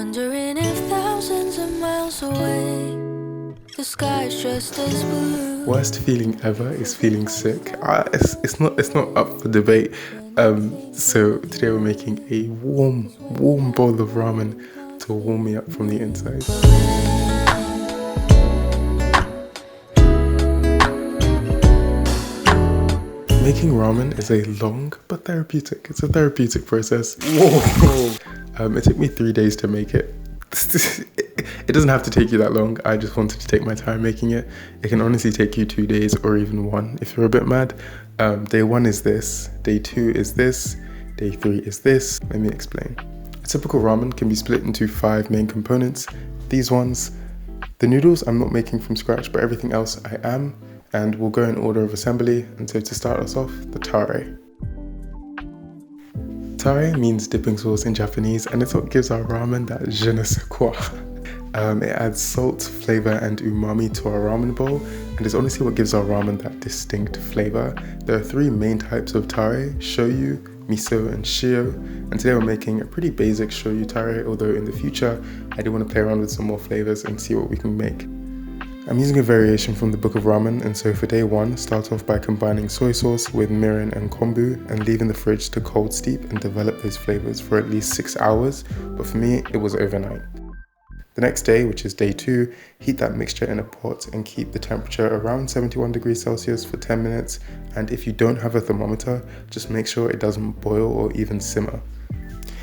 Wondering if thousands of miles away the sky's just as blue. Worst feeling ever is feeling sick. It's not up for debate. So today we're making a warm bowl of ramen to warm me up from the inside. Making ramen is a long but therapeutic. It's a therapeutic process. Whoa! It took me 3 days to make it. It doesn't have to take you that long. I just wanted to take my time making it. It can honestly take you 2 days or even one if you're a bit mad. Day 1 is this. Day 2 is this. Day 3 is this. Let me explain. A typical ramen can be split into 5 main components. These ones. The noodles I'm not making from scratch, but everything else I am. And we'll go in order of assembly. And so to start us off, the tare. Tare means dipping sauce in Japanese, and it's what gives our ramen that je ne sais quoi. It adds salt, flavor, and umami to our ramen bowl, and it's honestly what gives our ramen that distinct flavor. There are 3 main types of tare: shoyu, miso, and shio. And today we're making a pretty basic shoyu tare, although in the future I do want to play around with some more flavors and see what we can make. I'm using a variation from the Book of Ramen, and so for day 1, start off by combining soy sauce with mirin and kombu and leaving the fridge to cold steep and develop those flavors for at least 6 hours, but for me it was overnight. The next day, which is day 2, heat that mixture in a pot and keep the temperature around 71 degrees Celsius for 10 minutes, and if you don't have a thermometer, just make sure it doesn't boil or even simmer.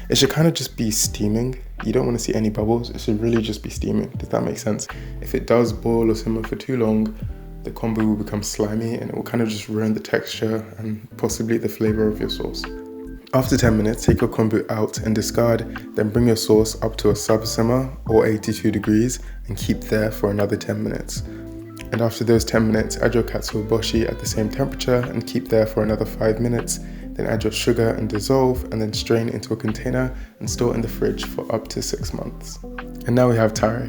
It should kind of just be steaming. You don't want to see any bubbles. It should really just be steaming. Does that make sense? If it does boil or simmer for too long, the kombu will become slimy and it will kind of just ruin the texture and possibly the flavor of your sauce. After 10 minutes, take your kombu out and discard, then bring your sauce up to a sub-simmer or 82 degrees and keep there for another 10 minutes. And after those 10 minutes, add your katsuobushi at the same temperature and keep there for another 5 minutes. Then add your sugar and dissolve, and then strain into a container and store in the fridge for up to 6 months. And now we have tare.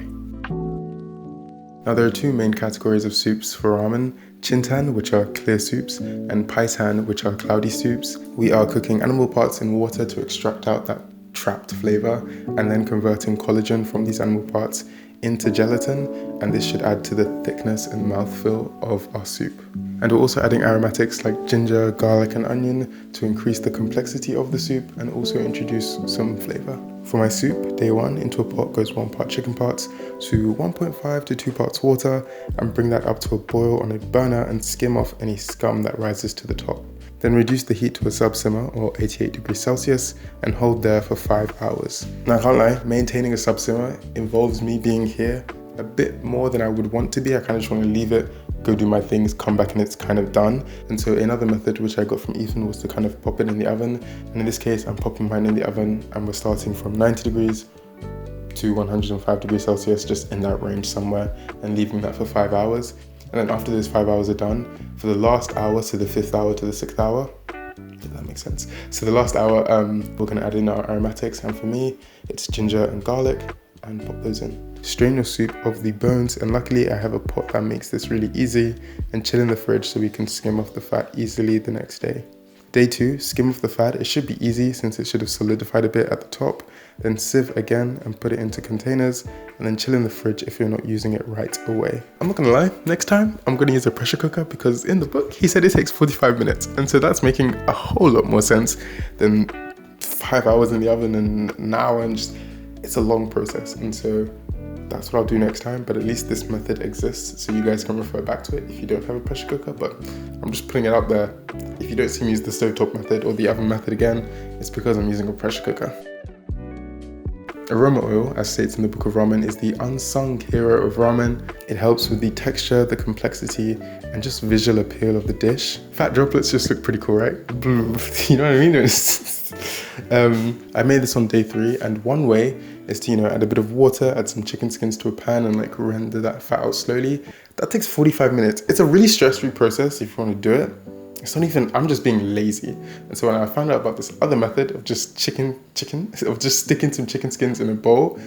Now there are 2 main categories of soups for ramen: chintan, which are clear soups, and paisan, which are cloudy soups. We are cooking animal parts in water to extract out that trapped flavor, and then converting collagen from these animal parts into gelatin, and this should add to the thickness and mouthfeel of our soup. And we're also adding aromatics like ginger, garlic, and onion to increase the complexity of the soup and also introduce some flavor. For my soup, day 1, into a pot goes 1 part chicken parts to 1.5 to 2 parts water, and bring that up to a boil on a burner and skim off any scum that rises to the top. Then reduce the heat to a sub-simmer or 88 degrees Celsius and hold there for 5 hours. Now I can't lie, maintaining a sub-simmer involves me being here a bit more than I would want to be. I kind of just want to leave it, go do my things, come back and it's kind of done. And so another method which I got from Ethan was to kind of pop it in the oven. And in this case, I'm popping mine in the oven and we're starting from 90 degrees to 105 degrees Celsius, just in that range somewhere, and leaving that for 5 hours. And then after those 5 hours are done, for the last hour, so the 5th hour to the 6th hour, if that makes sense. So the last hour, we're gonna add in our aromatics, and for me, it's ginger and garlic, and pop those in. Strain your soup of the bones, and luckily I have a pot that makes this really easy, and chill in the fridge so we can skim off the fat easily the next day. Day 2, skim off the fat. It should be easy since it should have solidified a bit at the top. Then sieve again and put it into containers, and then chill in the fridge if you're not using it right away. I'm not gonna lie, next time I'm gonna use a pressure cooker because in the book he said it takes 45 minutes, and so that's making a whole lot more sense than 5 hours in the oven and an hour, and just, it's a long process, and so that's what I'll do next time. But at least this method exists so you guys can refer back to it if you don't have a pressure cooker. But I'm just putting it out there. If you don't see me use the stovetop method or the oven method again, it's because I'm using a pressure cooker. Aroma oil, as states in the Book of Ramen, is the unsung hero of ramen. It helps with the texture, the complexity, and just visual appeal of the dish. Fat droplets just look pretty cool, right? You know what I mean? I made this on day 3, and one way is to, add a bit of water, add some chicken skins to a pan and like render that fat out slowly. That takes 45 minutes. It's a really stress-free process if you want to do it. It's not even, I'm just being lazy. And so when I found out about this other method of just sticking some chicken skins in a bowl,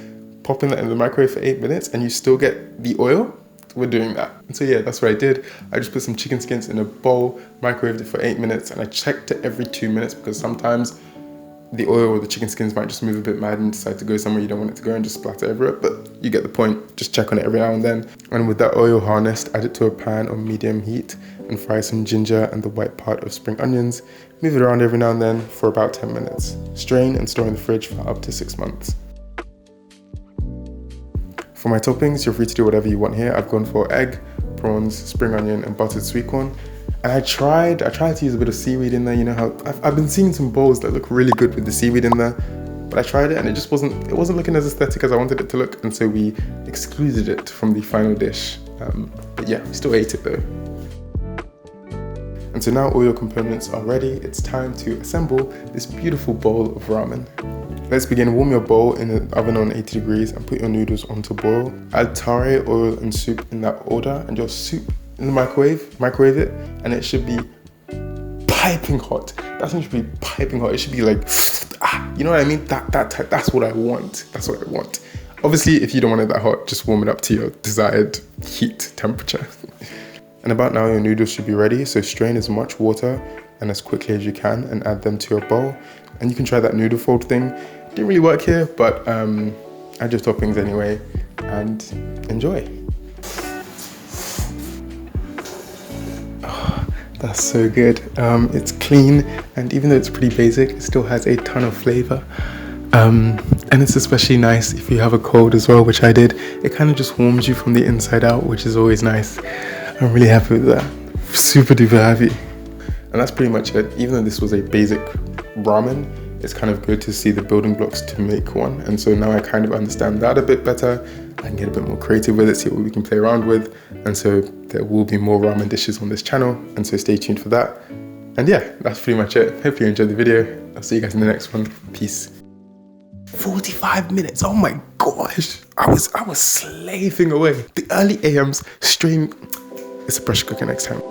popping that in the microwave for 8 minutes, and you still get the oil, we're doing that. And so yeah, that's what I did. I just put some chicken skins in a bowl, microwaved it for 8 minutes, and I checked it every 2 minutes because sometimes the oil or the chicken skins might just move a bit mad and decide to go somewhere you don't want it to go and just splatter over it, but you get the point. Just check on it every now and then. And with that oil harnessed, add it to a pan on medium heat and fry some ginger and the white part of spring onions. Move it around every now and then for about 10 minutes. Strain and store in the fridge for up to 6 months. For my toppings, you're free to do whatever you want here. I've gone for egg, prawns, spring onion and buttered sweet corn. And I tried to use a bit of seaweed in there. You know how I've been seeing some bowls that look really good with the seaweed in there, but I tried it and it wasn't looking as aesthetic as I wanted it to look, and so we excluded it from the final dish. But yeah, we still ate it though. And so now all your components are ready. It's time to assemble this beautiful bowl of ramen. Let's begin. Warm your bowl in the oven on 80 degrees and put your noodles onto boil. Add tare, oil and soup in that order, and your soup in the microwave it, and it should be piping hot. That thing should be piping hot. It should be like, you know what I mean? That's what I want. That's what I want. Obviously, if you don't want it that hot, just warm it up to your desired heat temperature. And about now, your noodles should be ready. So strain as much water and as quickly as you can and add them to your bowl. And you can try that noodle fold thing. Didn't really work here, but add your toppings anyway and enjoy. That's so good. It's clean, and even though it's pretty basic, it still has a ton of flavor. And it's especially nice if you have a cold as well, which I did. It kind of just warms you from the inside out, which is always nice. I'm really happy with that. Super duper happy. And that's pretty much it. Even though this was a basic ramen, it's kind of good to see the building blocks to make one. And so now I kind of understand that a bit better. I can get a bit more creative with it, see what we can play around with. And so there will be more ramen dishes on this channel. And so stay tuned for that. And yeah, that's pretty much it. Hopefully you enjoyed the video. I'll see you guys in the next one. Peace. 45 minutes. Oh my gosh. I was slaving away. The early AMs stream. It's a pressure cooker next time.